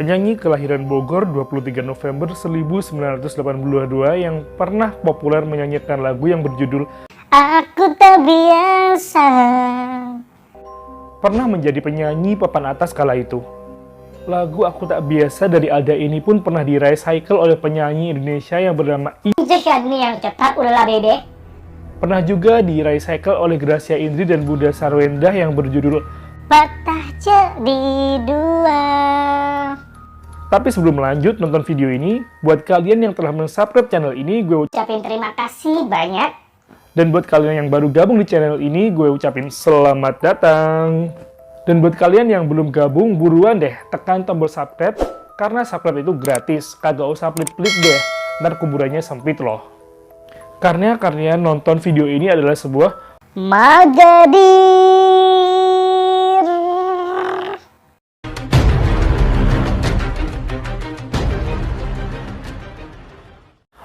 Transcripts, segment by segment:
Penyanyi kelahiran Bogor 23 November 1982 yang pernah populer menyanyikan lagu yang berjudul Aku Tak Biasa. Pernah menjadi penyanyi papan atas kala itu. Lagu Aku Tak Biasa dari Alda ini pun pernah di-recycle oleh penyanyi Indonesia yang bernama Jangan nih yang cepat, udahlah dede. Pernah juga di-recycle oleh Gracia Indri dan Budha Sarwendah yang berjudul Patah jadi dua. Tapi sebelum lanjut nonton video ini, buat kalian yang telah men-subscribe channel ini, gue Ucapin terima kasih banyak. Dan buat kalian yang baru gabung di channel ini, gue ucapin selamat datang. Dan buat kalian yang belum gabung, buruan deh tekan tombol subscribe, karena subscribe itu gratis, kagak usah pelit-pelit deh, ntar kuburannya sempit loh. Karena kalian nonton video ini adalah sebuah Magadir.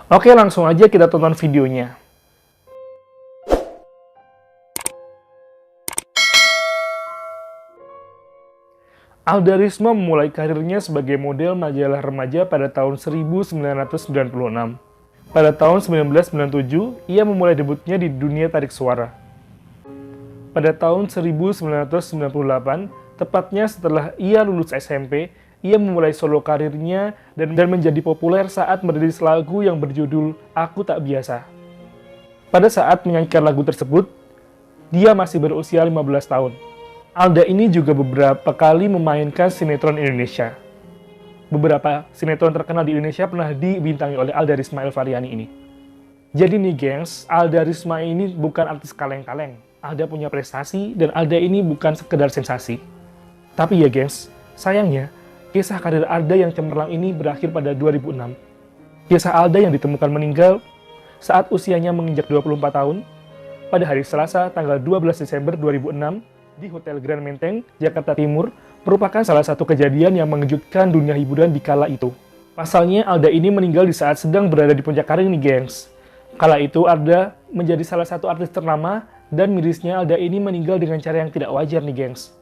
Oke, langsung aja kita tonton videonya. Alda Risma memulai karirnya sebagai model majalah remaja pada tahun 1996. Pada tahun 1997, ia memulai debutnya di dunia tarik suara. Pada tahun 1998, tepatnya setelah ia lulus SMP, ia memulai solo karirnya dan menjadi populer saat merilis lagu yang berjudul Aku Tak Biasa. Pada saat menyanyikan lagu tersebut, dia masih berusia 15 tahun. Alda ini juga beberapa kali memainkan sinetron Indonesia. Beberapa sinetron terkenal di Indonesia pernah dibintangi oleh Alda Risma Elvariani ini. Jadi nih gengs, Alda Risma ini bukan artis kaleng-kaleng. Alda punya prestasi dan Alda ini bukan sekedar sensasi. Tapi ya gengs, sayangnya, kisah karir Alda yang cemerlang ini berakhir pada 2006. Kisah Alda yang ditemukan meninggal saat usianya menginjak 24 tahun pada hari Selasa tanggal 12 Desember 2006 di Hotel Grand Menteng, Jakarta Timur, merupakan salah satu kejadian yang mengejutkan dunia hiburan di kala itu. Pasalnya, Alda ini meninggal di saat sedang berada di puncak karir nih gengs. Kala itu, Alda menjadi salah satu artis ternama dan mirisnya Alda ini meninggal dengan cara yang tidak wajar nih gengs.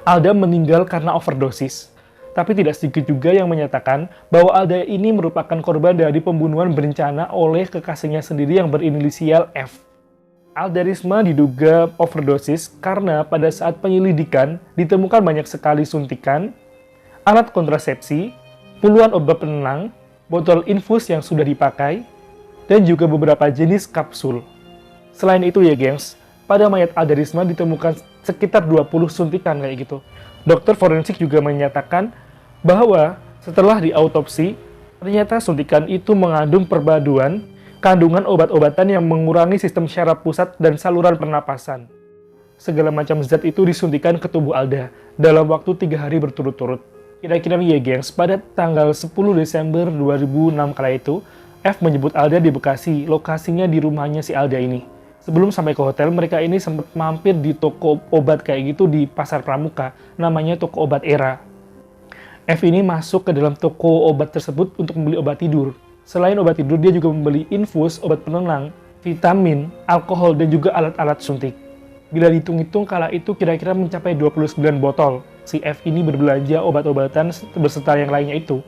Alda meninggal karena overdosis. Tapi tidak sedikit juga yang menyatakan bahwa Alda ini merupakan korban dari pembunuhan berencana oleh kekasihnya sendiri yang berinisial F. Alda Risma diduga overdosis karena pada saat penyelidikan ditemukan banyak sekali suntikan, alat kontrasepsi, puluhan obat penenang, botol infus yang sudah dipakai, dan juga beberapa jenis kapsul. Selain itu ya gengs, pada mayat Alda Risma ditemukan sekitar 20 suntikan kayak gitu. Dokter forensik juga menyatakan bahwa setelah diautopsi, ternyata suntikan itu mengandung perpaduan kandungan obat-obatan yang mengurangi sistem syaraf pusat dan saluran pernapasan. Segala macam zat itu disuntikan ke tubuh Alda dalam waktu 3 hari berturut-turut. Kira-kira nih ya gengs, pada tanggal 10 Desember 2006 kala itu, F menyebut Alda di Bekasi, lokasinya di rumahnya si Alda ini. Sebelum sampai ke hotel, mereka ini sempat mampir di toko obat kayak gitu di Pasar Pramuka, namanya toko obat Era. F ini masuk ke dalam toko obat tersebut untuk membeli obat tidur. Selain obat tidur, dia juga membeli infus, obat penenang, vitamin, alkohol, dan juga alat-alat suntik. Bila dihitung-hitung, kala itu kira-kira mencapai 29 botol. Si F ini berbelanja obat-obatan beserta yang lainnya itu.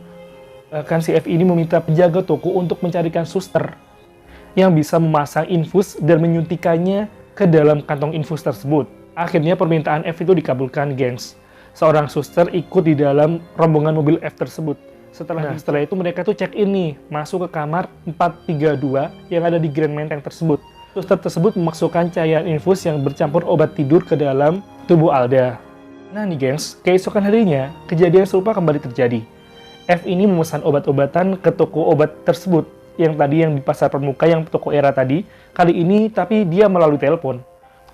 Bahkan si F ini meminta penjaga toko untuk mencarikan suster yang bisa memasang infus dan menyuntikannya ke dalam kantong infus tersebut. Akhirnya permintaan F itu dikabulkan, gengs. Seorang suster ikut di dalam rombongan mobil F tersebut. Setelah itu mereka tuh check in nih, masuk ke kamar 432 yang ada di Grand Menteng tersebut. Suster tersebut memasukkan cairan infus yang bercampur obat tidur ke dalam tubuh Alda. Nah nih gengs, keesokan harinya, kejadian serupa kembali terjadi. F ini memesan obat-obatan ke toko obat tersebut, yang tadi yang di Pasar Pramuka, yang toko Era tadi, kali ini tapi dia melalui telepon.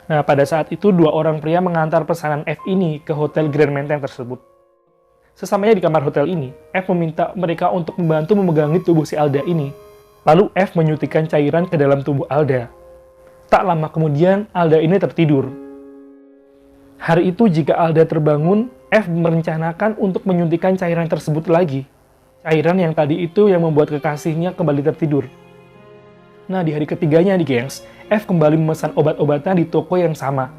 Nah pada saat itu, 2 orang pria mengantar pesanan F ini ke Hotel Grand Menteng tersebut. Sesamanya di kamar hotel ini, F meminta mereka untuk membantu memegangi tubuh si Alda ini. Lalu F menyuntikkan cairan ke dalam tubuh Alda. Tak lama kemudian, Alda ini tertidur. Hari itu jika Alda terbangun, F merencanakan untuk menyuntikkan cairan tersebut lagi. Cairan yang tadi itu yang membuat kekasihnya kembali tertidur. Nah, di hari ketiganya nih gengs, F kembali memesan obat-obatan di toko yang sama.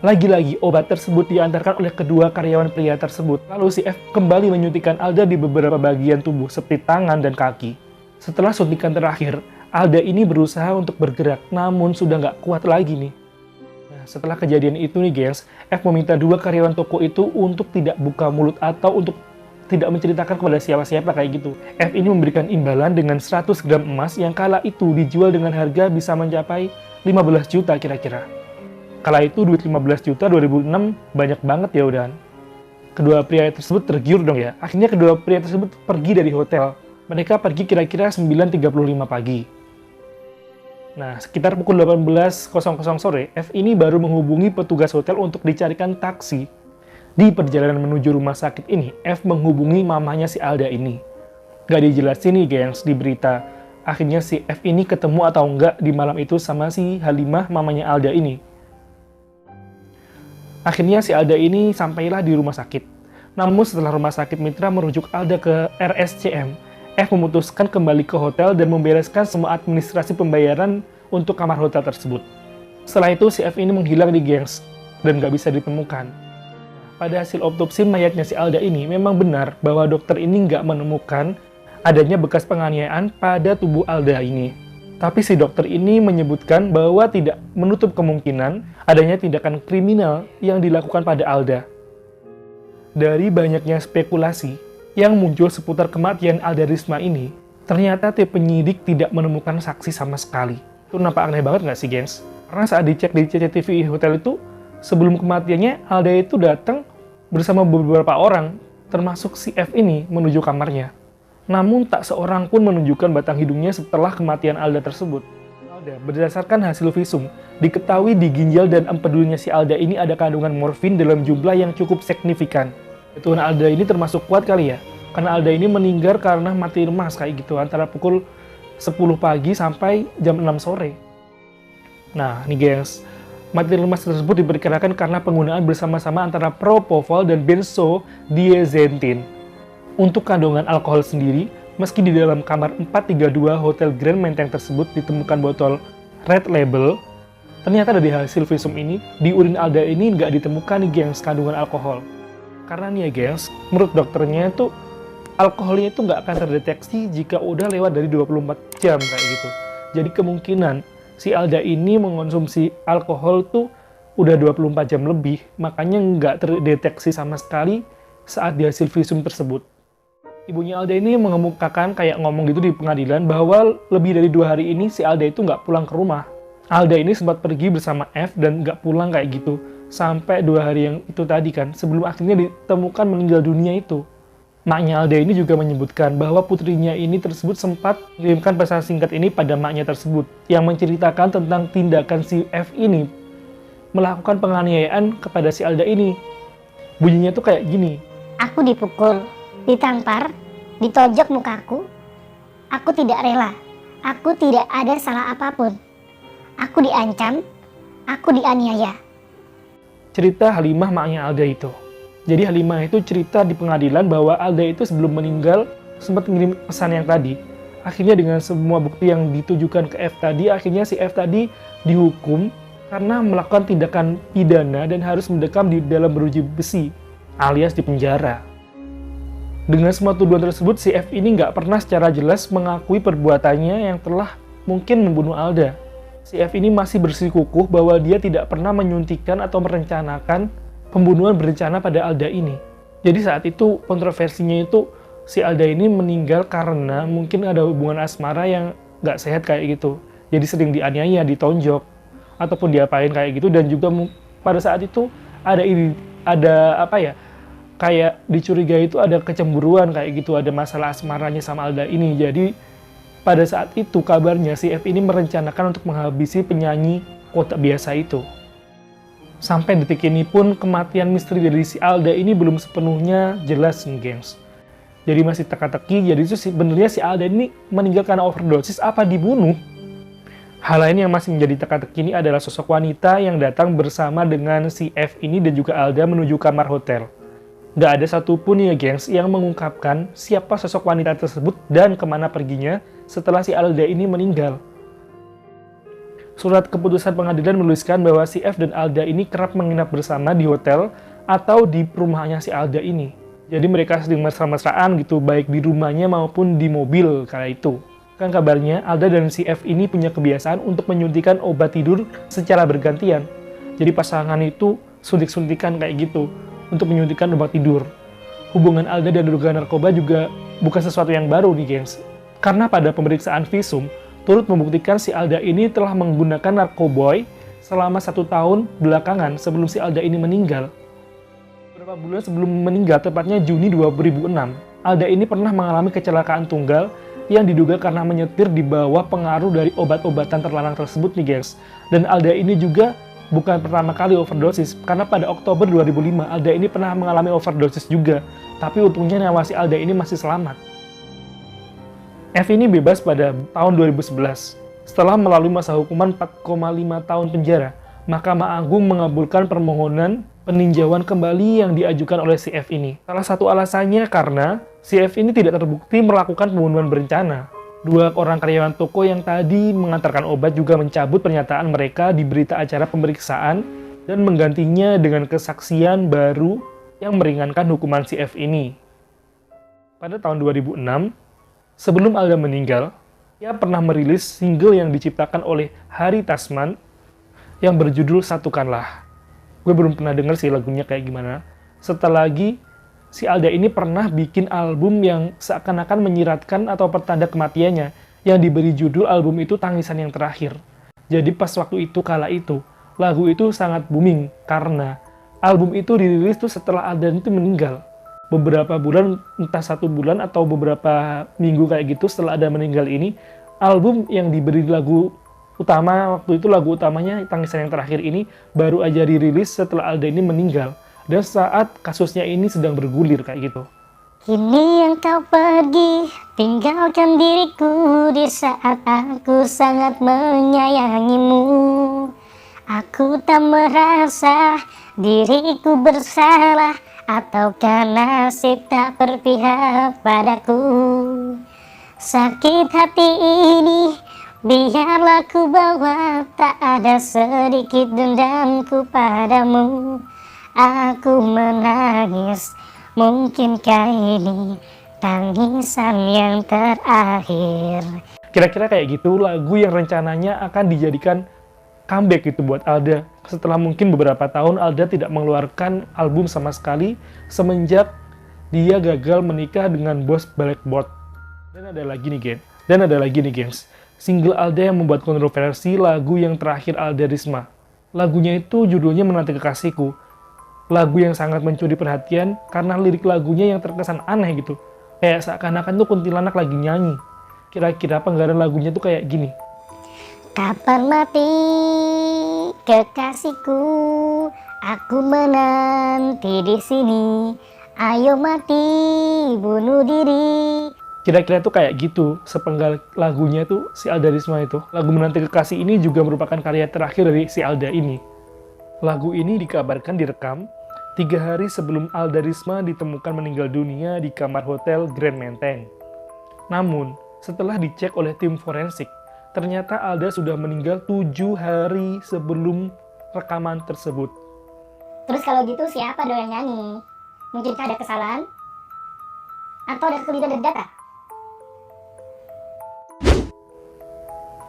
Lagi-lagi obat tersebut diantarkan oleh kedua karyawan pria tersebut. Lalu si F kembali menyuntikkan Alda di beberapa bagian tubuh seperti tangan dan kaki. Setelah suntikan terakhir, Alda ini berusaha untuk bergerak, namun sudah nggak kuat lagi nih. Nah, setelah kejadian itu nih gengs, F meminta dua karyawan toko itu untuk tidak buka mulut atau untuk tidak menceritakan kepada siapa-siapa kayak gitu. F ini memberikan imbalan dengan 100 gram emas yang kala itu dijual dengan harga bisa mencapai 15 juta kira-kira. Kala itu duit 15 juta 2006 banyak banget ya udahan. Kedua pria tersebut tergiur dong ya. Akhirnya kedua pria tersebut pergi dari hotel. Mereka pergi kira-kira 9.35 pagi. Nah, sekitar pukul 18.00 sore, F ini baru menghubungi petugas hotel untuk dicarikan taksi. Di perjalanan menuju rumah sakit ini, F menghubungi mamanya si Alda ini. Gak dijelasin nih gengs di berita. Akhirnya si F ini ketemu atau enggak di malam itu sama si Halimah mamanya Alda ini. Akhirnya si Alda ini sampailah di rumah sakit. Namun setelah rumah sakit mitra merujuk Alda ke RSCM, F memutuskan kembali ke hotel dan membereskan semua administrasi pembayaran untuk kamar hotel tersebut. Setelah itu si F ini menghilang di gengs dan gak bisa ditemukan. Pada hasil otopsi mayatnya si Alda ini memang benar bahwa dokter ini nggak menemukan adanya bekas penganiayaan pada tubuh Alda ini. Tapi si dokter ini menyebutkan bahwa tidak menutup kemungkinan adanya tindakan kriminal yang dilakukan pada Alda. Dari banyaknya spekulasi yang muncul seputar kematian Alda Risma ini, ternyata tim penyidik tidak menemukan saksi sama sekali. Itu nampak aneh banget nggak sih, gengs? Karena saat dicek di CCTV hotel itu, sebelum kematiannya, Alda itu datang bersama beberapa orang, termasuk si F ini, menuju kamarnya. Namun tak seorang pun menunjukkan batang hidungnya setelah kematian Alda tersebut. Alda, berdasarkan hasil visum, diketahui di ginjal dan empedunya si Alda ini ada kandungan morfin dalam jumlah yang cukup signifikan. Ketuhan Alda ini termasuk kuat kali ya, karena Alda ini meninggal karena mati lemas kayak gitu, antara pukul 10 pagi sampai jam 6 sore. Nah, nih gengs, mati lemas tersebut diperkirakan karena penggunaan bersama-sama antara propofol dan benzodiazepin. Untuk kandungan alkohol sendiri, meski di dalam kamar 432 Hotel Grand Menteng tersebut ditemukan botol Red Label, ternyata dari hasil visum ini, di urin Alda ini nggak ditemukan nih gengs kandungan alkohol. Karena nih ya gengs, menurut dokternya itu, alkoholnya itu nggak akan terdeteksi jika udah lewat dari 24 jam kayak gitu. Jadi kemungkinan si Alda ini mengonsumsi alkohol tuh udah 24 jam lebih, makanya nggak terdeteksi sama sekali saat di hasil visum tersebut. Ibunya Alda ini mengemukakan kayak ngomong gitu di pengadilan bahwa lebih dari 2 hari ini si Alda itu nggak pulang ke rumah. Alda ini sempat pergi bersama F dan nggak pulang kayak gitu. Sampai 2 hari yang itu tadi kan, sebelum akhirnya ditemukan meninggal dunia itu. Maknya Alda ini juga menyebutkan bahwa putrinya ini tersebut sempat mengirimkan pesan singkat ini pada maknya tersebut, yang menceritakan tentang tindakan si F ini melakukan penganiayaan kepada si Alda ini. Bunyinya tuh kayak gini. Aku dipukul, ditampar, ditojok mukaku. Aku tidak rela. Aku tidak ada salah apapun. Aku diancam, aku dianiaya. Cerita Halimah maknya Alda itu. Jadi Halimah itu cerita di pengadilan bahwa Alda itu sebelum meninggal sempat mengirim pesan yang tadi. Akhirnya dengan semua bukti yang ditujukan ke F tadi, akhirnya si F tadi dihukum karena melakukan tindakan pidana dan harus mendekam di dalam jeruji besi, alias di penjara. Dengan semua tuduhan tersebut, si F ini nggak pernah secara jelas mengakui perbuatannya yang telah mungkin membunuh Alda. Si F ini masih bersikukuh bahwa dia tidak pernah menyuntikkan atau merencanakan pembunuhan berencana pada Alda ini. Jadi saat itu kontroversinya itu si Alda ini meninggal karena mungkin ada hubungan asmara yang nggak sehat kayak gitu. Jadi sering dianiaya, ditonjok, ataupun diapain kayak gitu. Dan juga pada saat itu kayak dicurigai itu ada kecemburuan kayak gitu, ada masalah asmaranya sama Alda ini. Jadi pada saat itu kabarnya si F ini merencanakan untuk menghabisi penyanyi kota biasa itu. Sampai detik ini pun kematian misteri dari si Alda ini belum sepenuhnya jelas nih gengs. Jadi masih teka-teki, jadi itu sebenarnya si Alda ini meninggal karena overdosis apa dibunuh? Hal lain yang masih menjadi teka-teki ini adalah sosok wanita yang datang bersama dengan si F ini dan juga Alda menuju kamar hotel. Gak ada satupun ya gengs yang mengungkapkan siapa sosok wanita tersebut dan kemana perginya setelah si Alda ini meninggal. Surat keputusan pengadilan menuliskan bahwa si F dan Alda ini kerap menginap bersama di hotel atau di perumahannya si Alda ini. Jadi mereka sering mesra-mesraan gitu, baik di rumahnya maupun di mobil kala itu. Kan kabarnya Alda dan si F ini punya kebiasaan untuk menyuntikkan obat tidur secara bergantian. Jadi pasangan itu suntik-suntikan kayak gitu untuk menyuntikkan obat tidur. Hubungan Alda dan dugaan narkoba juga bukan sesuatu yang baru nih gengs. Karena pada pemeriksaan visum, turut membuktikan si Alda ini telah menggunakan narkoboy selama 1 tahun belakangan sebelum si Alda ini meninggal. Beberapa bulan sebelum meninggal, tepatnya Juni 2006, Alda ini pernah mengalami kecelakaan tunggal yang diduga karena menyetir di bawah pengaruh dari obat-obatan terlarang tersebut nih gengs. Dan Alda ini juga bukan pertama kali overdosis, karena pada Oktober 2005 Alda ini pernah mengalami overdosis juga, tapi untungnya nyawa si Alda ini masih selamat. F ini bebas pada tahun 2011. Setelah melalui masa hukuman 4,5 tahun penjara, Mahkamah Agung mengabulkan permohonan peninjauan kembali yang diajukan oleh si F ini. Salah satu alasannya karena si F ini tidak terbukti melakukan pembunuhan berencana. 2 orang karyawan toko yang tadi mengantarkan obat juga mencabut pernyataan mereka di berita acara pemeriksaan dan menggantinya dengan kesaksian baru yang meringankan hukuman si F ini. Pada tahun 2006, sebelum Alda meninggal, ia pernah merilis single yang diciptakan oleh Hari Tasman yang berjudul Satukanlah. Gue belum pernah denger sih lagunya kayak gimana. Setelah lagi, si Alda ini pernah bikin album yang seakan-akan menyiratkan atau pertanda kematiannya, yang diberi judul album itu Tangisan Yang Terakhir. Jadi pas waktu itu, kala itu, lagu itu sangat booming karena album itu dirilis tuh setelah Alda itu meninggal. Beberapa bulan, entah 1 bulan atau beberapa minggu kayak gitu setelah Alda meninggal ini, album yang diberi lagu utama, waktu itu lagu utamanya Tangisan Yang Terakhir ini baru aja dirilis setelah Alda ini meninggal. Dan saat kasusnya ini sedang bergulir kayak gitu. Kini engkau pergi, tinggalkan diriku di saat aku sangat menyayangimu. Aku tak merasa diriku bersalah, ataukah nasib tak berpihak padaku. Sakit hati ini biarlah ku bawa, tak ada sedikit dendamku padamu. Aku menangis, mungkinkah ini tangisan yang terakhir. Kira-kira kayak gitu lagu yang rencananya akan dijadikan comeback gitu buat Alda. Setelah mungkin beberapa tahun Alda tidak mengeluarkan album sama sekali semenjak dia gagal menikah dengan bos Blackboard. Dan ada lagi nih gengs, single Alda yang membuat kontroversi, lagu yang terakhir Alda Risma. Lagunya itu judulnya Menanti Kekasihku. Lagu yang sangat mencuri perhatian karena lirik lagunya yang terkesan aneh gitu. Kayak seakan-akan tuh kuntilanak lagi nyanyi. Kira-kira penggalan lagunya tuh kayak gini. Kapan mati kekasihku, aku menanti di sini. Ayo mati, bunuh diri. Kira-kira tuh kayak gitu, sepenggal lagunya tuh si Alda Risma itu. Lagu Menanti Kekasih ini juga merupakan karya terakhir dari si Alda ini. Lagu ini dikabarkan direkam 3 hari sebelum Alda Risma ditemukan meninggal dunia di kamar hotel Grand Menteng. Namun, setelah dicek oleh tim forensik, ternyata Alda sudah meninggal 7 hari sebelum rekaman tersebut. Terus kalau gitu siapa dong yang nyanyi? Mungkinkah ada kesalahan? Atau ada kekeliruan dari data?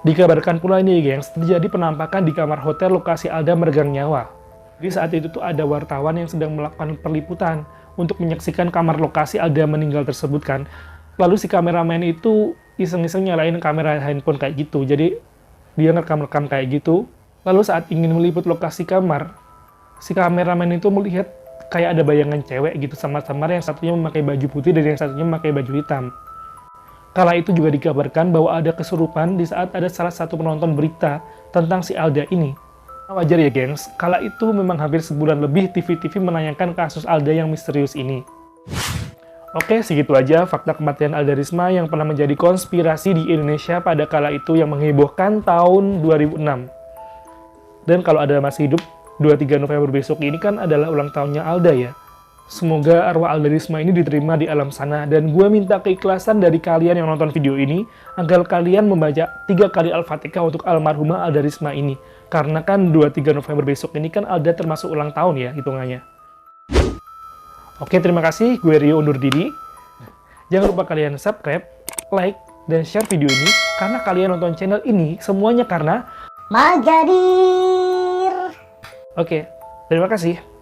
Dikabarkan pula ini gengs, terjadi penampakan di kamar hotel lokasi Alda meregang nyawa. Jadi saat itu tuh ada wartawan yang sedang melakukan perliputan untuk menyaksikan kamar lokasi Alda meninggal tersebut kan. Lalu si kameramen itu iseng-iseng nyalain kamera handphone kayak gitu. Jadi dia ngerekam-rekam kayak gitu. Lalu saat ingin meliput lokasi kamar, si kameramen itu melihat kayak ada bayangan cewek gitu samar-samar, yang satunya memakai baju putih dan yang satunya memakai baju hitam. Kala itu juga dikabarkan bahwa ada kesurupan di saat ada salah satu penonton berita tentang si Alda ini. Nah, wajar ya gengs, kala itu memang hampir sebulan lebih TV-TV menayangkan kasus Alda yang misterius ini. Oke, segitu aja fakta kematian Alda Risma yang pernah menjadi konspirasi di Indonesia pada kala itu yang menghebohkan tahun 2006. Dan kalau Alda masih hidup, 23 November besok ini kan adalah ulang tahunnya Alda ya. Semoga arwah Alda Risma ini diterima di alam sana, dan gue minta keikhlasan dari kalian yang nonton video ini agar kalian membaca 3 kali Al-Fatihah untuk almarhumah Alda Risma ini. Karena kan 23 November besok ini kan Alda termasuk ulang tahun ya hitungannya. Oke, terima kasih. Gue Rio undur diri. Jangan lupa kalian subscribe, like, dan share video ini karena kalian nonton channel ini semuanya karena Magadir. Oke, terima kasih.